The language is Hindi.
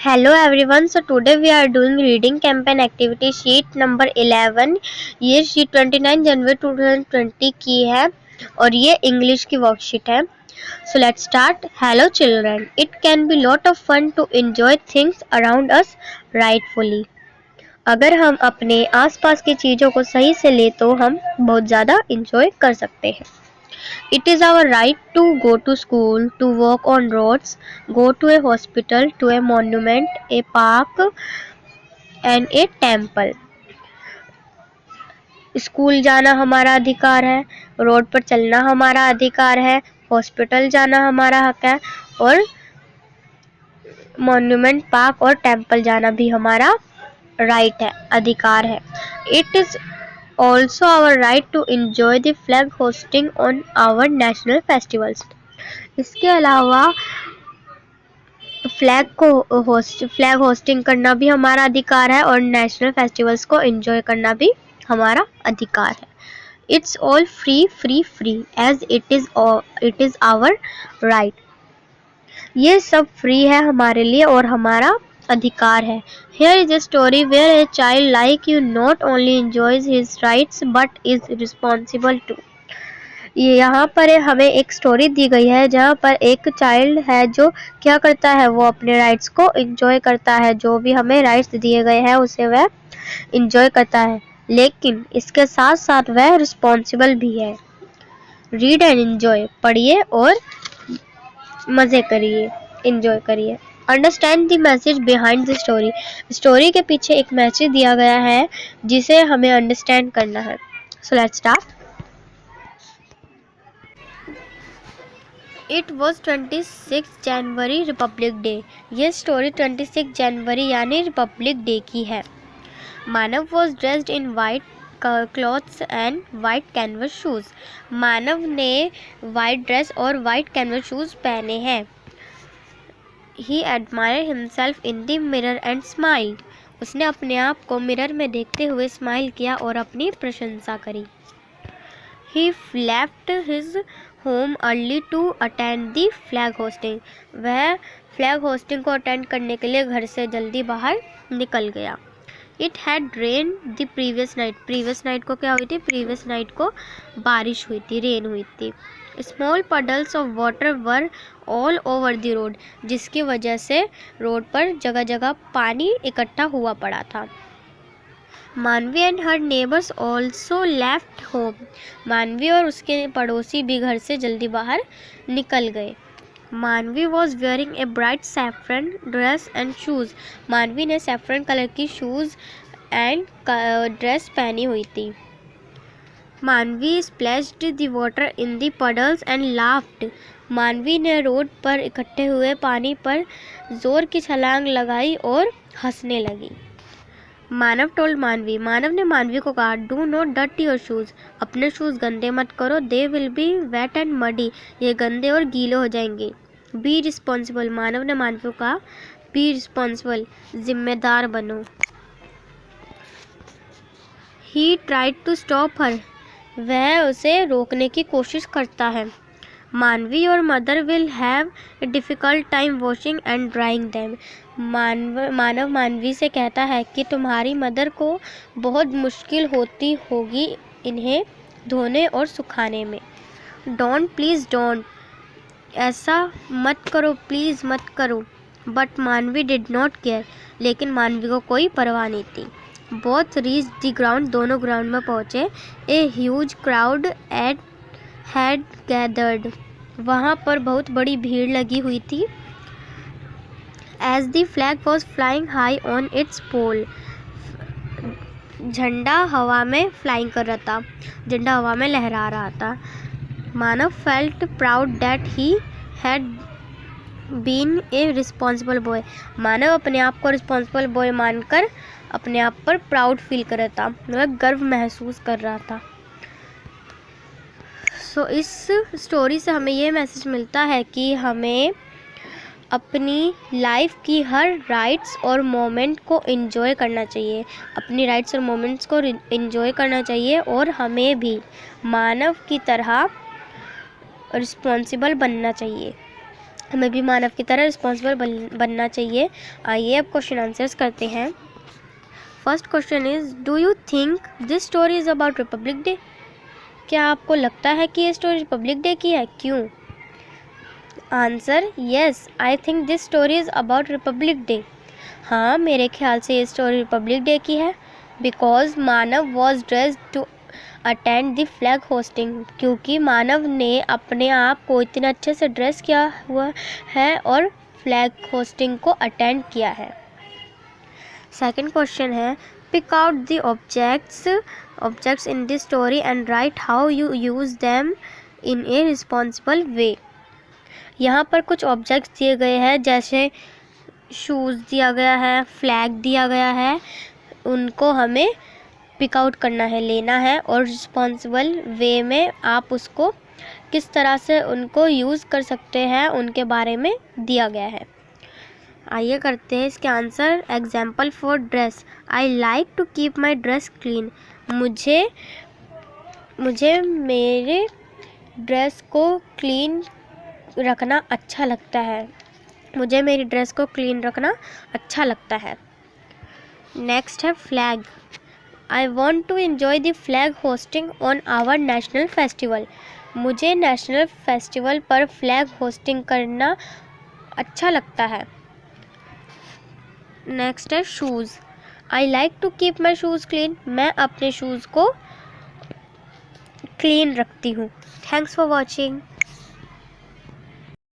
Hello everyone. So today we are doing reading campaign activity sheet number 11. ये sheet 29 जनवरी 2020 की है और ये English की worksheet है. So let's start. Hello children. It can be lot of fun to enjoy things around us rightfully. अगर हम अपने आसपास की चीज़ों को सही से ले तो हम बहुत ज़्यादा enjoy कर सकते हैं. It is our right to go to school, to walk on roads, go to a hospital, to a monument, a park and a temple. School जाना हमारा अधिकार है, रोड पर चलना हमारा अधिकार है, हॉस्पिटल जाना हमारा हक है और मॉन्यूमेंट, पार्क और टेम्पल जाना भी हमारा राइट है, अधिकार है. It is also our right to enjoy the flag hosting on our national festivals. इसके अलावा फ्लैग होस्टिंग करना भी हमारा अधिकार है और नेशनल फेस्टिवल्स को एंजॉय करना भी हमारा अधिकार है. It's all free as it is our right. ये सब फ्री है हमारे लिए और हमारा अधिकार है. Here is a story where a child like you not only enjoys his rights but is responsible too. ये यहाँ पर हमें एक स्टोरी दी गई है जहाँ पर एक चाइल्ड है जो क्या करता है, वो अपने राइट्स को एंजॉय करता है. जो भी हमें राइट्स दिए गए हैं उसे वह एंजॉय करता है, लेकिन इसके साथ साथ वह रिस्पॉन्सिबल भी है. Read and enjoy. पढ़िए और मज़े करिए, एंजॉय करिए. Understand the message behind the story. Story के पीछे एक मैसेज दिया गया है जिसे हमें अंडरस्टैंड करना है. So let's start. It was 26 January republic day. ये स्टोरी 26 जनवरी यानी रिपब्लिक डे की है. Manav was dressed in white clothes and white canvas shoes. Manav ने वाइट ड्रेस और वाइट कैनवस शूज़ पहने हैं. He admire himself in the mirror and smiled. उसने अपने आप को मिरर में देखते हुए स्माइल किया और अपनी प्रशंसा करी. He left his home early to attend the flag hoisting. वह फ्लैग होस्टिंग को अटेंड करने के लिए घर से जल्दी बाहर निकल गया. It had rain the previous night. Previous night को क्या हुई थी? प्रीवियस नाइट को बारिश हुई थी, रेन हुई थी. Small puddles of water were all over the road. जिसकी वजह से रोड पर जगह जगह पानी इकट्ठा हुआ पड़ा था. मानवी and her neighbours also left home. मानवी और उसके पड़ोसी भी घर से जल्दी बाहर निकल गए. मानवी was wearing a bright saffron dress and shoes. मानवी ने सैफरन कलर की शूज़ एंड ड्रेस पहनी हुई थी. मानवी splashed the water in the puddles and laughed. मानवी ने रोड पर इकट्ठे हुए पानी पर जोर की छलांग लगाई और हंसने लगी. मानव टोल्ड मानवी. मानव ने मानवी को कहा, do not dirty your shoes. अपने शूज़ गंदे मत करो. They will be wet and muddy. ये गंदे और गीले हो जाएंगे. Be responsible. मानव ने मानवी को कहा, बी रिस्पॉन्सिबल. जिम्मेदार बनो. He tried to stop her. वह उसे रोकने की कोशिश करता है. मानवी और mother will have a difficult time washing and drying them. Manav Manavi से कहता है कि तुम्हारी मदर को बहुत मुश्किल होती होगी इन्हें धोने और सुखाने में. Don't, please don't. ऐसा मत करो, प्लीज़ मत करो. बट मानवी डिड नॉट केयर. लेकिन मानवी को कोई परवाह नहीं थी. Both reach the ground. दोनों ग्राउंड में पहुँचे. A huge crowd had gathered. वहाँ पर बहुत बड़ी भीड़ लगी हुई थी. As the flag was flying high on its pole. झंडा हवा में फ्लाइंग कर रहा था, झंडा हवा में लहरा रहा था. Manav felt proud that he had been a responsible boy. Manav अपने आप को रिस्पॉन्सिबल बॉय मानकर अपने आप पर प्राउड फील कर रहा था, मतलब गर्व महसूस कर रहा था. सो इस स्टोरी से हमें ये मैसेज मिलता है कि हमें अपनी लाइफ की हर राइट्स और मोमेंट को एंजॉय करना चाहिए. अपनी राइट्स और मोमेंट्स को एंजॉय करना चाहिए और हमें भी मानव की तरह रिस्पॉन्सिबल बनना चाहिए. हमें भी मानव की तरह रिस्पॉन्सिबल बनना चाहिए। आइए अब क्वेश्चन आंसर्स करते हैं। First question is, do you think this story is about Republic day? क्या आपको लगता है कि ये स्टोरी रिपब्लिक डे की है? क्यों? Answer, yes, I think this story is about Republic day. हाँ, मेरे ख्याल से ये स्टोरी रिपब्लिक डे की है। Because Manav was dressed to attend the flag hoisting, क्योंकि मानव ने अपने आप को इतने अच्छे से ड्रेस किया हुआ है और फ्लैग होस्टिंग को अटेंड किया है। सेकंड क्वेश्चन है, pick out the objects in this story and write how you use them in a responsible way. यहाँ पर कुछ ऑब्जेक्ट्स दिए गए हैं, जैसे शूज़ दिया गया है, फ्लैग दिया गया है, उनको हमें पिक आउट करना है, लेना है, और रिस्पॉन्सिबल वे में आप उसको किस तरह से उनको यूज़ कर सकते हैं उनके बारे में दिया गया है। आइए करते हैं इसके answer. Example for dress, I like to keep my dress clean. मुझे मेरे ड्रेस को क्लीन रखना अच्छा लगता है। मुझे मेरी ड्रेस को क्लीन रखना अच्छा लगता है। नेक्स्ट है flag, I want to enjoy the flag hoisting on our national festival. मुझे नेशनल फेस्टिवल पर फ्लैग होस्टिंग करना अच्छा लगता है। नेक्स्ट है shoes, I like to keep my shoes clean. मैं अपने शूज़ को क्लीन रखती हूँ। Thanks for watching.